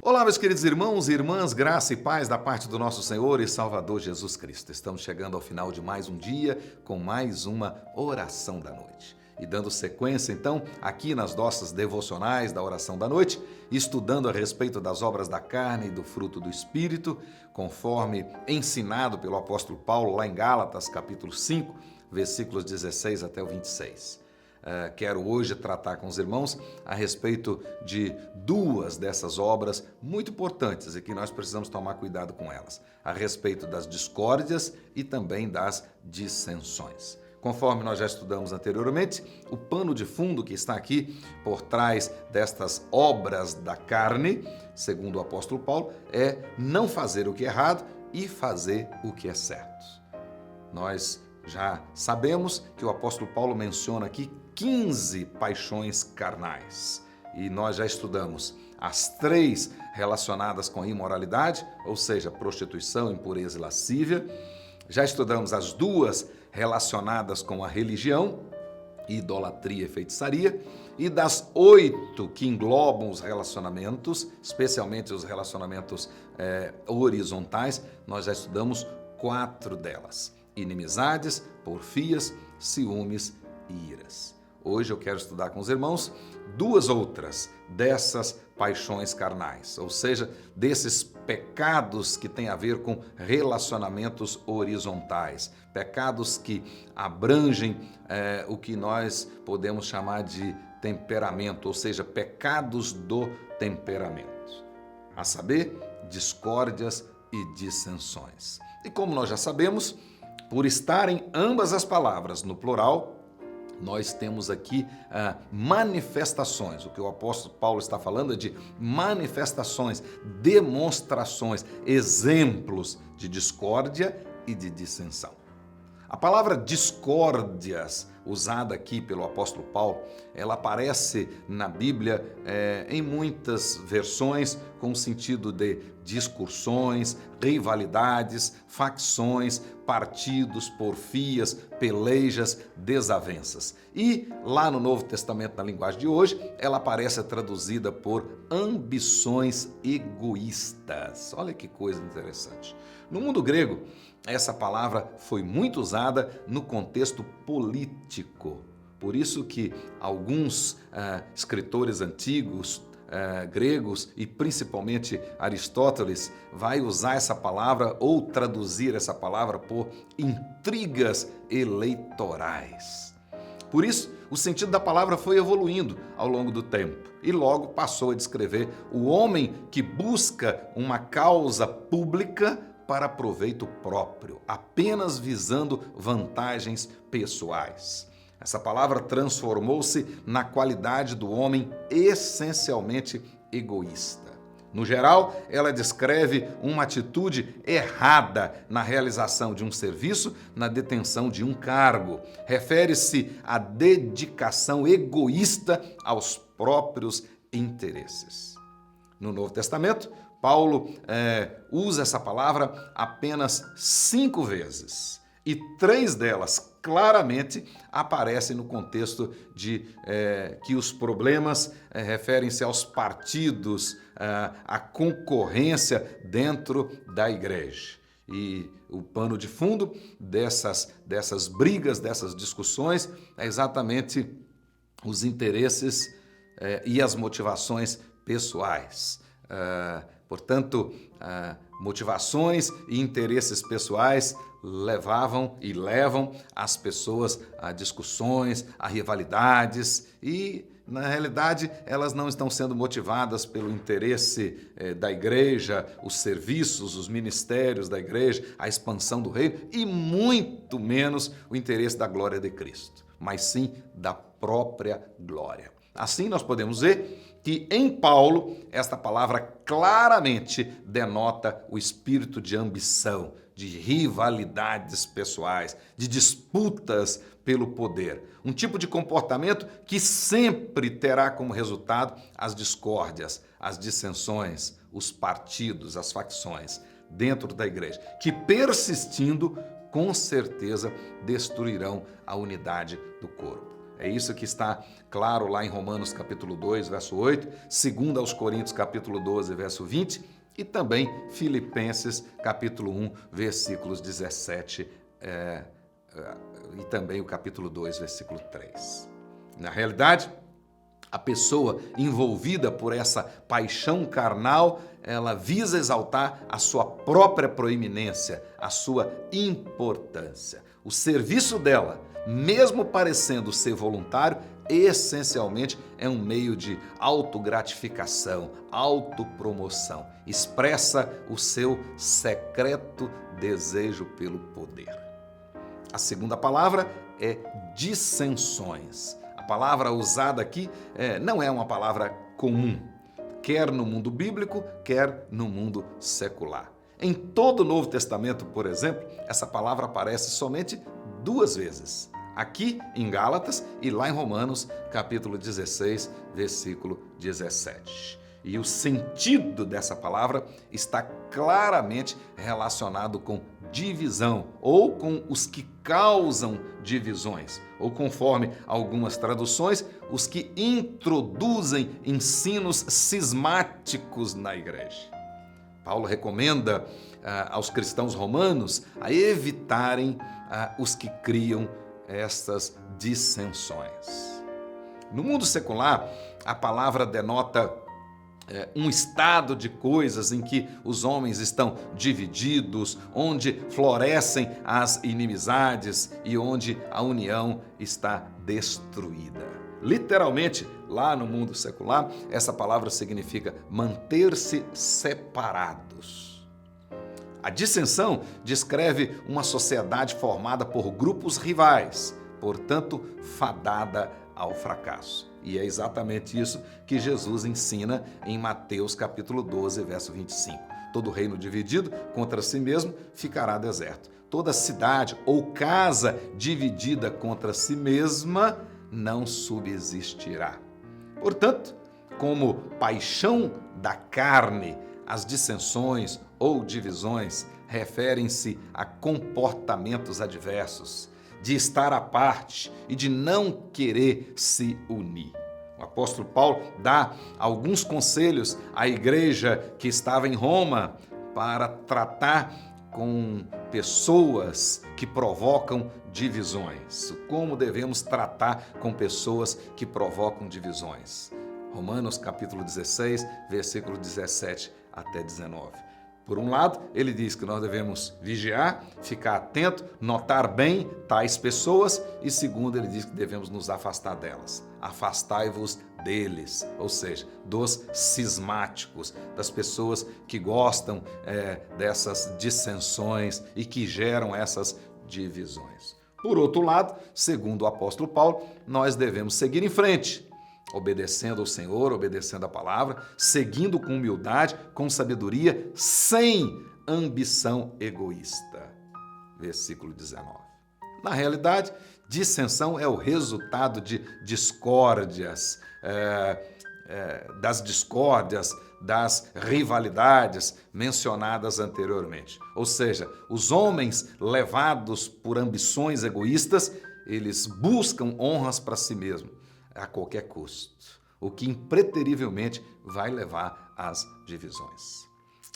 Olá, meus queridos irmãos e irmãs, graça e paz da parte do nosso Senhor e Salvador Jesus Cristo. Estamos chegando ao final de mais um dia com mais uma oração da noite. E dando sequência, então, aqui nas nossas devocionais da oração da noite, estudando a respeito das obras da carne e do fruto do Espírito, conforme ensinado pelo apóstolo Paulo lá em Gálatas, capítulo 5, versículos 16 até o 26. Quero hoje tratar com os irmãos a respeito de duas dessas obras muito importantes e que nós precisamos tomar cuidado com elas, a respeito das discórdias e também das dissensões. Conforme nós já estudamos anteriormente, o pano de fundo que está aqui por trás destas obras da carne, segundo o apóstolo Paulo, é não fazer o que é errado e fazer o que é certo. Nós já sabemos que o apóstolo Paulo menciona aqui 15 paixões carnais. E nós já estudamos as 3 relacionadas com a imoralidade, ou seja, prostituição, impureza e lascívia. Já estudamos as 2 relacionadas com a religião, idolatria e feitiçaria. E das 8 que englobam os relacionamentos, especialmente os relacionamentos horizontais, nós já estudamos 4 delas: inimizades, porfias, ciúmes e iras. Hoje eu quero estudar com os irmãos 2 outras dessas paixões carnais, ou seja, desses pecados que têm a ver com relacionamentos horizontais, pecados que abrangem o que nós podemos chamar de temperamento, ou seja, pecados do temperamento, a saber, discórdias e dissensões. E como nós já sabemos, por estarem ambas as palavras no plural, nós temos aqui manifestações. O que o apóstolo Paulo está falando é de manifestações, demonstrações, exemplos de discórdia e de dissensão. A palavra discórdias, usada aqui pelo apóstolo Paulo, ela aparece na Bíblia em muitas versões com o sentido de discussões, rivalidades, facções, partidos, porfias, pelejas, desavenças. E lá no Novo Testamento, na linguagem de hoje, ela aparece traduzida por ambições egoístas. Olha que coisa interessante. No mundo grego, essa palavra foi muito usada no contexto político. Por isso que alguns escritores antigos, gregos e principalmente Aristóteles vai usar essa palavra ou traduzir essa palavra por intrigas eleitorais. Por isso, o sentido da palavra foi evoluindo ao longo do tempo e logo passou a descrever o homem que busca uma causa pública para proveito próprio, apenas visando vantagens pessoais. Essa palavra transformou-se na qualidade do homem essencialmente egoísta. No geral, ela descreve uma atitude errada na realização de um serviço, na detenção de um cargo. Refere-se à dedicação egoísta aos próprios interesses. No Novo Testamento, Paulo usa essa palavra apenas 5 vezes e 3 delas claramente aparecem no contexto de que os problemas referem-se aos partidos, à concorrência dentro da igreja. E o pano de fundo dessas brigas, dessas discussões, é exatamente os interesses e as motivações pessoais. Portanto, motivações e interesses pessoais levavam e levam as pessoas a discussões, a rivalidades e, na realidade, elas não estão sendo motivadas pelo interesse da igreja, os serviços, os ministérios da igreja, a expansão do reino e muito menos o interesse da glória de Cristo, mas sim da própria glória. Assim, nós podemos ver que em Paulo, esta palavra claramente denota o espírito de ambição, de rivalidades pessoais, de disputas pelo poder. Um tipo de comportamento que sempre terá como resultado as discórdias, as dissensões, os partidos, as facções dentro da igreja, que persistindo, com certeza, destruirão a unidade do corpo. É isso que está claro lá em Romanos capítulo 2, verso 8, 2 aos Coríntios capítulo 12, verso 20 e também Filipenses capítulo 1, versículos 17 e também o capítulo 2, versículo 3. Na realidade, a pessoa envolvida por essa paixão carnal, ela visa exaltar a sua própria proeminência, a sua importância. O serviço dela, mesmo parecendo ser voluntário, essencialmente é um meio de autogratificação, autopromoção. Expressa o seu secreto desejo pelo poder. A segunda palavra é dissensões. A palavra usada aqui não é uma palavra comum, quer no mundo bíblico, quer no mundo secular. Em todo o Novo Testamento, por exemplo, essa palavra aparece somente 2 vezes. Aqui em Gálatas e lá em Romanos, capítulo 16, versículo 17. E o sentido dessa palavra está claramente relacionado com divisão ou com os que causam divisões, ou conforme algumas traduções, os que introduzem ensinos cismáticos na igreja. Paulo recomenda aos cristãos romanos a evitarem os que criam estas dissensões. No mundo secular, a palavra denota um estado de coisas em que os homens estão divididos, onde florescem as inimizades e onde a união está destruída. Literalmente, lá no mundo secular, essa palavra significa manter-se separados. A dissensão descreve uma sociedade formada por grupos rivais, portanto, fadada ao fracasso. E é exatamente isso que Jesus ensina em Mateus capítulo 12, verso 25. Todo reino dividido contra si mesmo ficará deserto. Toda cidade ou casa dividida contra si mesma não subsistirá. Portanto, como paixão da carne, as dissensões ou divisões referem-se a comportamentos adversos, de estar à parte e de não querer se unir. O apóstolo Paulo dá alguns conselhos à igreja que estava em Roma para tratar com pessoas que provocam divisões. Como devemos tratar com pessoas que provocam divisões? Romanos capítulo 16, versículo 17 até 19. Por um lado, ele diz que nós devemos vigiar, ficar atento, notar bem tais pessoas e segundo, ele diz que devemos nos afastar delas. Afastai-vos deles, ou seja, dos cismáticos, das pessoas que gostam dessas dissensões e que geram essas divisões. Por outro lado, segundo o apóstolo Paulo, nós devemos seguir em frente, obedecendo ao Senhor, obedecendo a palavra, seguindo com humildade, com sabedoria, sem ambição egoísta. Versículo 19. Na realidade, dissensão é o resultado de discórdias, das rivalidades mencionadas anteriormente. Ou seja, os homens levados por ambições egoístas, eles buscam honras para si mesmos a qualquer custo, o que impreterivelmente vai levar às divisões.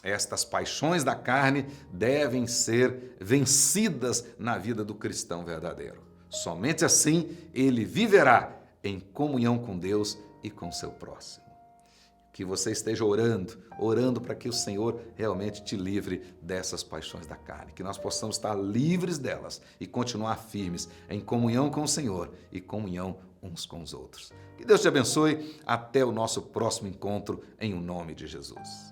Estas paixões da carne devem ser vencidas na vida do cristão verdadeiro. Somente assim ele viverá em comunhão com Deus e com seu próximo. Que você esteja orando para que o Senhor realmente te livre dessas paixões da carne, que nós possamos estar livres delas e continuar firmes em comunhão com o Senhor e comunhão uns com os outros. Que Deus te abençoe. Até o nosso próximo encontro, em o nome de Jesus.